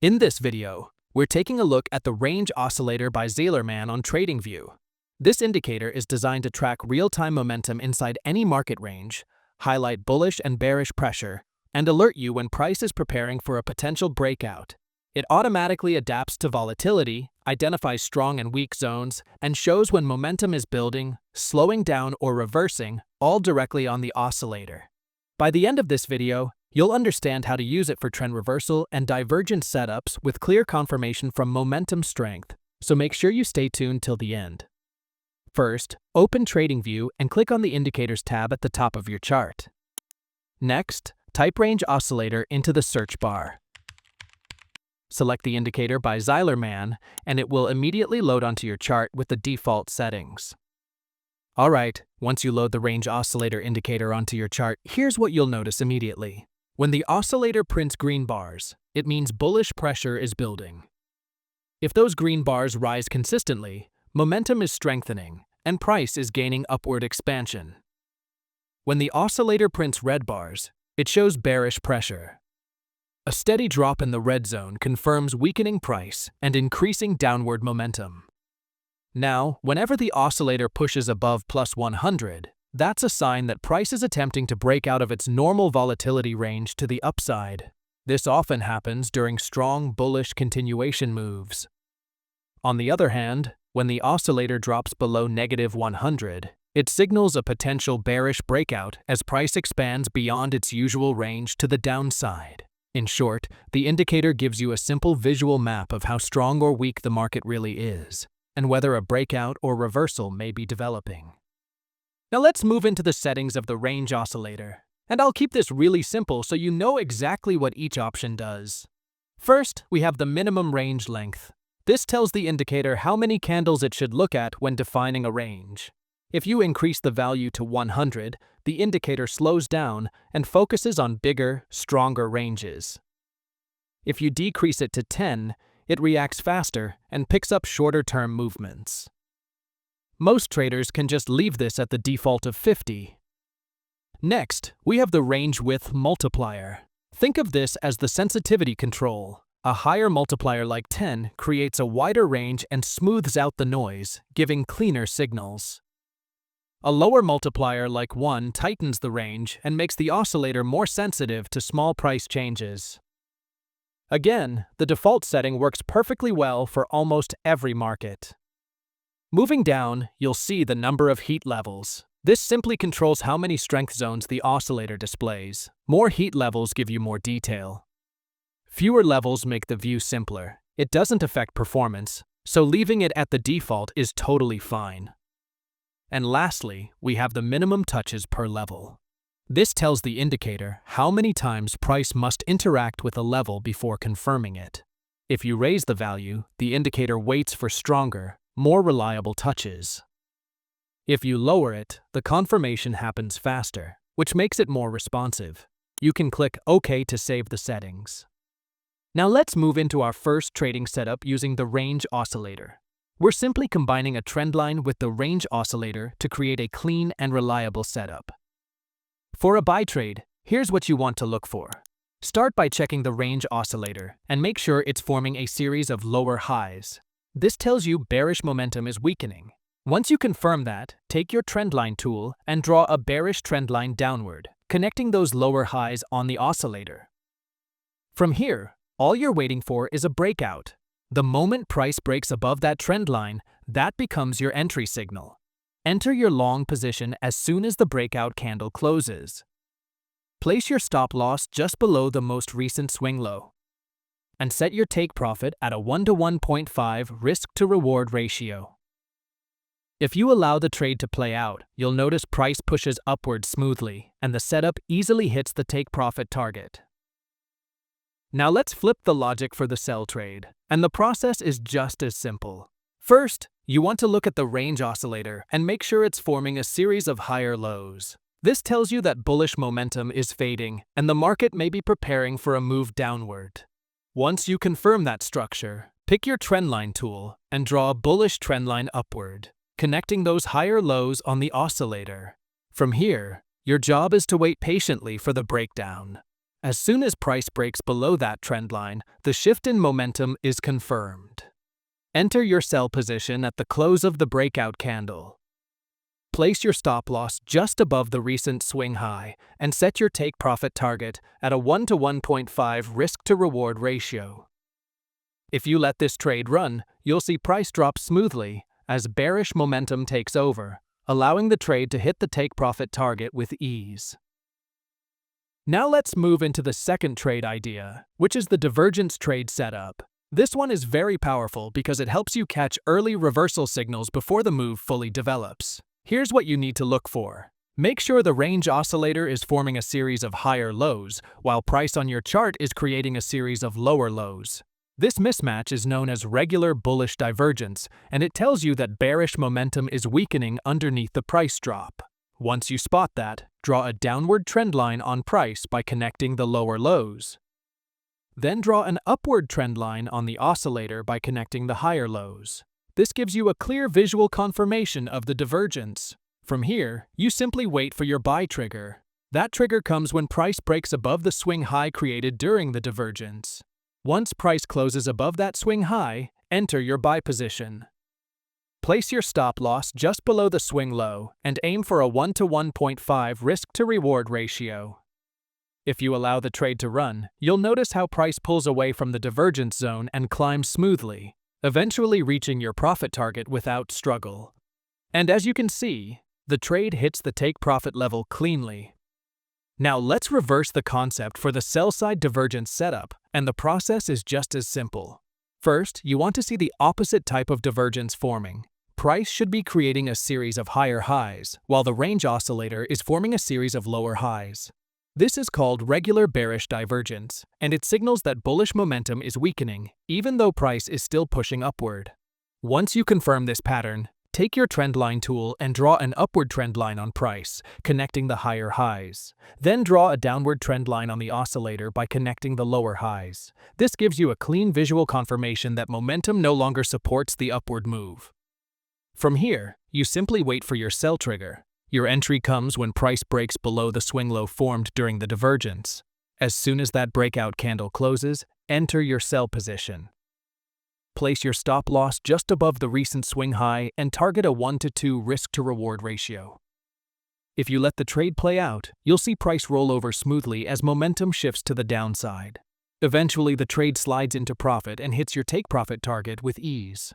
In this video, we're taking a look at the Range Oscillator by Zailerman on TradingView. This indicator is designed to track real-time momentum inside any market range, highlight bullish and bearish pressure, and alert you when price is preparing for a potential breakout. It automatically adapts to volatility, identifies strong and weak zones, and shows when momentum is building, slowing down, or reversing, all directly on the oscillator. By the end of this video, you'll understand how to use it for trend reversal and divergence setups with clear confirmation from momentum strength, so make sure you stay tuned till the end. First, open TradingView and click on the Indicators tab at the top of your chart. Next, type Range Oscillator into the search bar. Select the indicator by Zailerman, and it will immediately load onto your chart with the default settings. Alright, once you load the Range Oscillator indicator onto your chart, here's what you'll notice immediately. When the oscillator prints green bars, it means bullish pressure is building. If those green bars rise consistently, momentum is strengthening, and price is gaining upward expansion. When the oscillator prints red bars, it shows bearish pressure. A steady drop in the red zone confirms weakening price and increasing downward momentum. Now, whenever the oscillator pushes above plus 100, that's a sign that price is attempting to break out of its normal volatility range to the upside. This often happens during strong bullish continuation moves. On the other hand, when the oscillator drops below negative 100, it signals a potential bearish breakout as price expands beyond its usual range to the downside. In short, the indicator gives you a simple visual map of how strong or weak the market really is, and whether a breakout or reversal may be developing. Now let's move into the settings of the Range Oscillator, and I'll keep this really simple so you know exactly what each option does. First, we have the minimum range length. This tells the indicator how many candles it should look at when defining a range. If you increase the value to 100, the indicator slows down and focuses on bigger, stronger ranges. If you decrease it to 10, it reacts faster and picks up shorter-term movements. Most traders can just leave this at the default of 50. Next, we have the range width multiplier. Think of this as the sensitivity control. A higher multiplier like 10 creates a wider range and smooths out the noise, giving cleaner signals. A lower multiplier like 1 tightens the range and makes the oscillator more sensitive to small price changes. Again, the default setting works perfectly well for almost every market. Moving down, you'll see the number of heat levels. This simply controls how many strength zones the oscillator displays. More heat levels give you more detail. Fewer levels make the view simpler. It doesn't affect performance, so leaving it at the default is totally fine. And lastly, we have the minimum touches per level. This tells the indicator how many times price must interact with a level before confirming it. If you raise the value, the indicator waits for stronger, more reliable touches. If you lower it, the confirmation happens faster, which makes it more responsive. You can click OK to save the settings. Now let's move into our first trading setup using the Range Oscillator. We're simply combining a trendline with the Range Oscillator to create a clean and reliable setup. For a buy trade, here's what you want to look for. Start by checking the Range Oscillator and make sure it's forming a series of lower highs. This tells you bearish momentum is weakening. Once you confirm that, take your Trendline tool and draw a bearish trendline downward, connecting those lower highs on the oscillator. From here, all you're waiting for is a breakout. The moment price breaks above that trend line, that becomes your entry signal. Enter your long position as soon as the breakout candle closes. Place your stop loss just below the most recent swing low. And set your take profit at a 1 to 1.5 risk-to-reward ratio. If you allow the trade to play out, you'll notice price pushes upward smoothly, and the setup easily hits the take profit target. Now let's flip the logic for the sell trade, and the process is just as simple. First, you want to look at the Range Oscillator and make sure it's forming a series of higher lows. This tells you that bullish momentum is fading, and the market may be preparing for a move downward. Once you confirm that structure, pick your Trendline tool and draw a bullish trendline upward, connecting those higher lows on the oscillator. From here, your job is to wait patiently for the breakdown. As soon as price breaks below that trend line, the shift in momentum is confirmed. Enter your sell position at the close of the breakout candle. Place your stop loss just above the recent swing high and set your take profit target at a 1 to 1.5 risk-to-reward ratio. If you let this trade run, you'll see price drop smoothly as bearish momentum takes over, allowing the trade to hit the take profit target with ease. Now let's move into the second trade idea, which is the divergence trade setup. This one is very powerful because it helps you catch early reversal signals before the move fully develops. Here's what you need to look for. Make sure the range oscillator is forming a series of higher lows, while price on your chart is creating a series of lower lows. This mismatch is known as regular bullish divergence, and it tells you that bearish momentum is weakening underneath the price drop. Once you spot that, draw a downward trend line on price by connecting the lower lows. Then draw an upward trend line on the oscillator by connecting the higher lows. This gives you a clear visual confirmation of the divergence. From here, you simply wait for your buy trigger. That trigger comes when price breaks above the swing high created during the divergence. Once price closes above that swing high, enter your buy position. Place your stop loss just below the swing low and aim for a 1 to 1.5 risk-to-reward ratio. If you allow the trade to run, you'll notice how price pulls away from the divergence zone and climbs smoothly, eventually reaching your profit target without struggle. And as you can see, the trade hits the take profit level cleanly. Now let's reverse the concept for the sell-side divergence setup, and the process is just as simple. First, you want to see the opposite type of divergence forming. Price should be creating a series of higher highs, while the range oscillator is forming a series of lower highs. This is called regular bearish divergence, and it signals that bullish momentum is weakening, even though price is still pushing upward. Once you confirm this pattern, take your trendline tool and draw an upward trend line on price, connecting the higher highs. Then draw a downward trend line on the oscillator by connecting the lower highs. This gives you a clean visual confirmation that momentum no longer supports the upward move. From here, you simply wait for your sell trigger. Your entry comes when price breaks below the swing low formed during the divergence. As soon as that breakout candle closes, enter your sell position. Place your stop loss just above the recent swing high and target a 1 to 2 risk-to-reward ratio. If you let the trade play out, you'll see price roll over smoothly as momentum shifts to the downside. Eventually, the trade slides into profit and hits your take profit target with ease.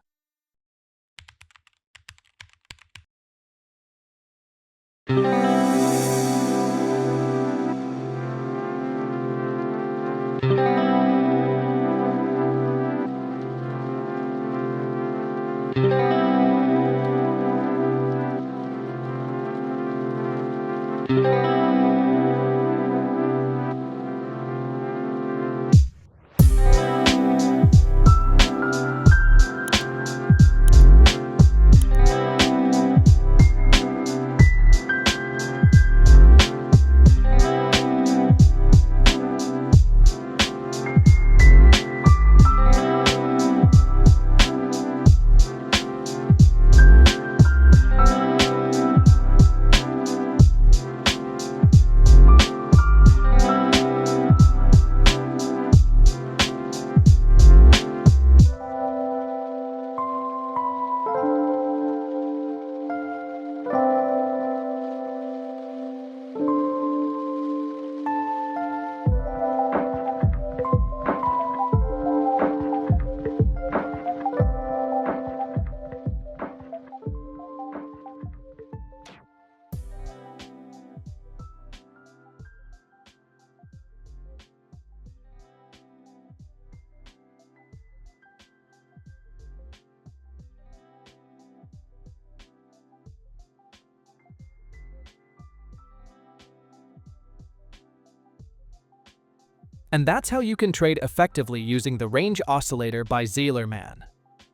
And that's how you can trade effectively using the range oscillator by Zailerman.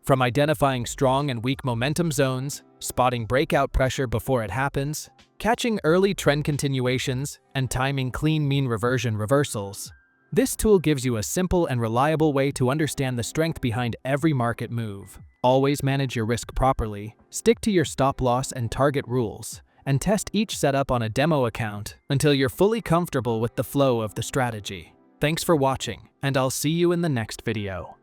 From identifying strong and weak momentum zones, spotting breakout pressure before it happens, catching early trend continuations, and timing clean mean reversion reversals. This tool gives you a simple and reliable way to understand the strength behind every market move. Always manage your risk properly, stick to your stop loss and target rules, and test each setup on a demo account until you're fully comfortable with the flow of the strategy. Thanks for watching, and I'll see you in the next video.